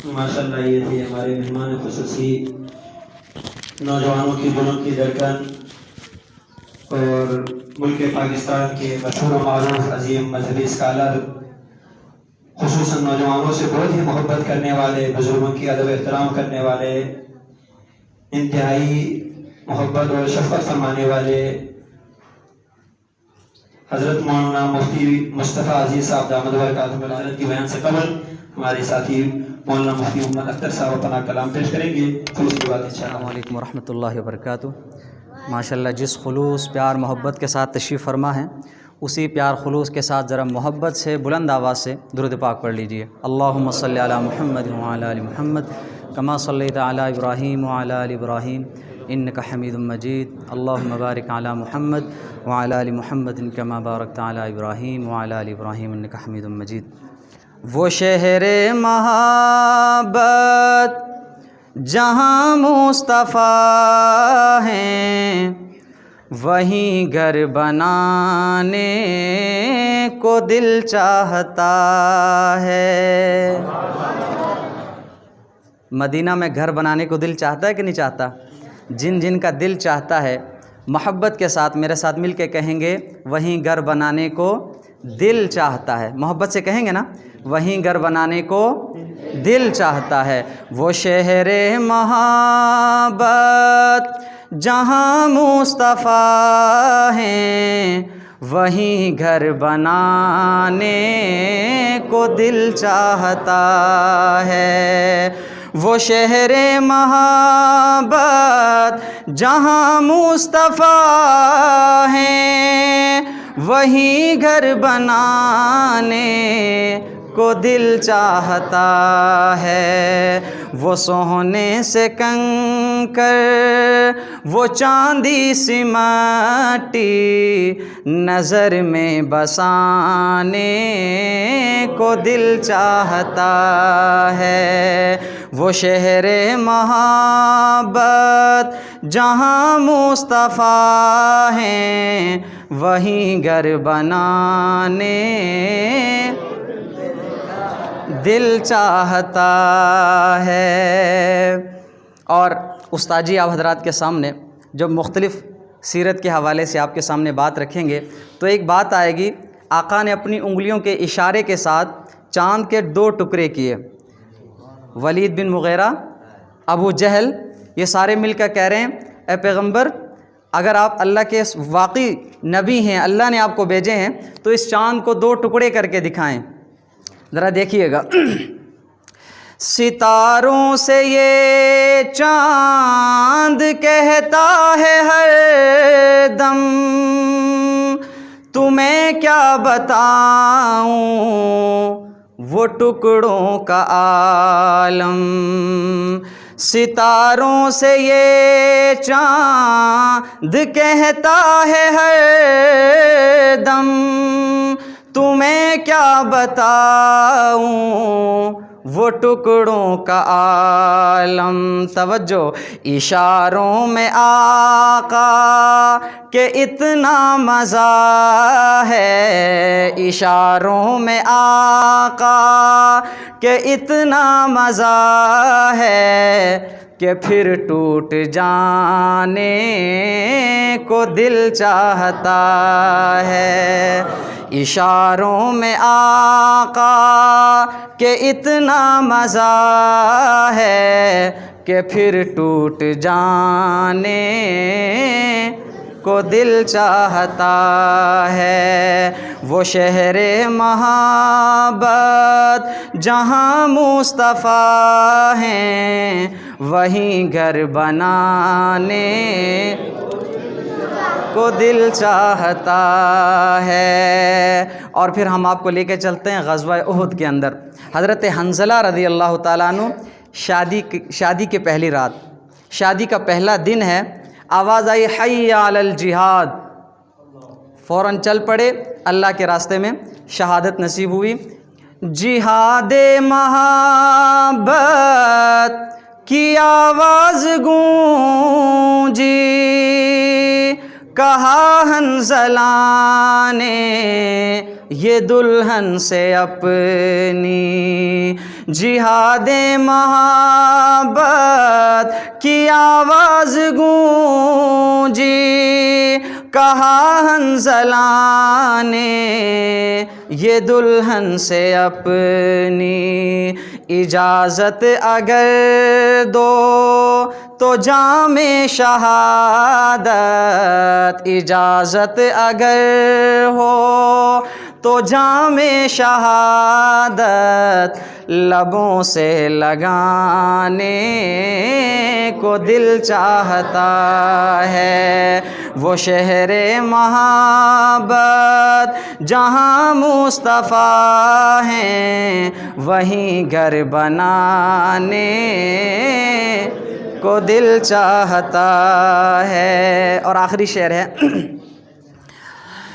ماشاءاللہ یہ تھی ہمارے مہمان خصوصی، نوجوانوں کی دلوں کی دھڑکن اور ملک پاکستان کے مشہور و معروف عظیم مذہبی اسکالر، خصوصاً نوجوانوں سے بہت ہی محبت کرنے والے، بزرگوں کی ادب احترام کرنے والے، انتہائی محبت اور شفقت فرمانے والے حضرت مولانا مفتی مصطفیٰ عزیز صاحب دامت برکاتہ العالیہ کی بیان سے قبل ہمارے ساتھی مولانا مفتی محمد اختر صاحب اپنا کلام پیش کریں گے۔ السلام علیکم ورحمۃ اللہ وبرکاتہ۔ ماشاءاللہ جس خلوص پیار محبت کے ساتھ تشریف فرما ہے، اسی پیار خلوص کے ساتھ ذرا محبت سے بلند آواز سے درود پاک پڑھ لیجئے۔ اللہم صلی علی محمد وعلی آل محمد کما صلیت علی ابراہیم وعلی آل ابراہیم انک حمید مجید۔ اللہم بارک علی محمد وعلی آل محمد کما بارکت علی ابراہیم وعلی آل ابراہیم انک حمید مجید۔ وہ شہر محبت جہاں مصطفیٰ ہیں، وہیں گھر بنانے کو دل چاہتا ہے۔ مدینہ میں گھر بنانے کو دل چاہتا ہے کہ نہیں چاہتا؟ جن جن کا دل چاہتا ہے محبت کے ساتھ میرے ساتھ مل کے کہیں گے، وہیں گھر بنانے کو دل چاہتا ہے۔ محبت سے کہیں گے نا، وہیں گھر بنانے کو دل چاہتا ہے۔ وہ شہر محبت جہاں مصطفیٰ ہیں، وہیں گھر بنانے کو دل چاہتا ہے۔ وہ شہر محبت جہاں مصطفیٰ ہیں، وہیں گھر بنانے کو دل چاہتا ہے۔ وہ سونے سے کنکر، وہ چاندی سی مٹی، نظر میں بسانے کو دل چاہتا ہے۔ وہ شہر محبت جہاں مصطفیٰ ہیں، وہیں گھر بنانے دل چاہتا ہے۔ اور استاد جی آپ حضرات کے سامنے جب مختلف سیرت کے حوالے سے آپ کے سامنے بات رکھیں گے تو ایک بات آئے گی، آقا نے اپنی انگلیوں کے اشارے کے ساتھ چاند کے 2 ٹکڑے کیے۔ ولید بن مغیرہ، ابو جہل، یہ سارے مل کر کہہ رہے ہیں اے پیغمبر، اگر آپ اللہ کے واقعی نبی ہیں، اللہ نے آپ کو بھیجے ہیں، تو اس چاند کو 2 ٹکڑے کر کے دکھائیں۔ ذرا دیکھیے گا، ستاروں سے یہ چاند کہتا ہے ہر دم، تمہیں کیا بتاؤں وہ ٹکڑوں کا عالم۔ ستاروں سے یہ چاند کہتا ہے ہر دم، تمہیں کیا بتاؤں وہ ٹکڑوں کا عالم۔ توجہ، اشاروں میں آقا کہ اتنا مزہ ہے، اشاروں میں آقا کہ اتنا مزہ ہے کہ پھر ٹوٹ جانے کو دل چاہتا ہے۔ اشاروں میں آقا کہ اتنا مزہ ہے کہ پھر ٹوٹ جانے کو دل چاہتا ہے۔ وہ شہر محبت جہاں مصطفیٰ ہیں، وہیں گھر بنانے کو دل چاہتا ہے۔ اور پھر ہم آپ کو لے کے چلتے ہیں غزوہ احد کے اندر۔ حضرت حنظلہ رضی اللہ تعالیٰ عنہ شادی کے پہلی رات، شادی کا پہلا دن ہے، آواز آئی حی علی الجہاد، فوراً چل پڑے، اللہ کے راستے میں شہادت نصیب ہوئی۔ جہاد محبت کی آواز گونجی، کہا حنظلہ نے یہ دلہن سے اپنی، جہاد محبت کی آواز گونجی، کہا حنظلہ نے یہ دلہن سے اپنی اجازت اگر دو تو جام شہادت، اجازت اگر ہو تو جام شہادت لبوں سے لگانے کو دل چاہتا ہے۔ وہ شہر محبت جہاں مصطفیٰ ہیں، وہیں گھر بنانے کو دل چاہتا ہے۔ اور آخری شعر ہے،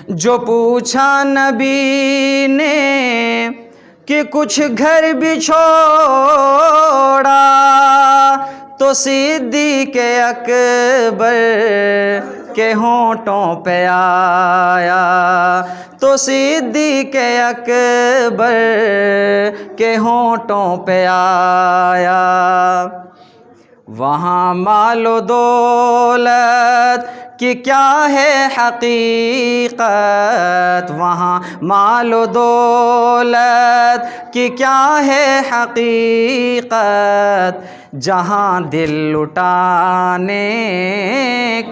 جو پوچھا نبی نے کہ کچھ گھر بھی چھوڑا، تو صدیق اکبر کے ہونٹوں پہ آیا، تو صدیق اکبر کے ہونٹوں پہ آیا۔ وہاں مال و دولت کہ کیا ہے حقیقت، وہاں مال و دولت کہ کیا ہے حقیقت، جہاں دل لٹانے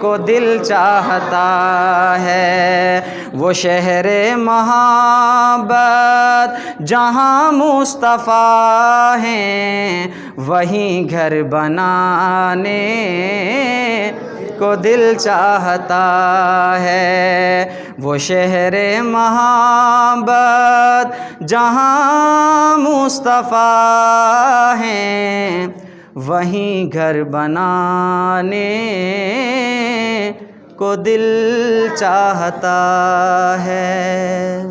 کو دل چاہتا ہے۔ وہ شہر محبت جہاں مصطفیٰ ہیں، وہیں گھر بنانے کو دل چاہتا ہے۔ وہ شہر محبت جہاں مصطفیٰ ہیں، وہیں گھر بنانے کو دل چاہتا ہے۔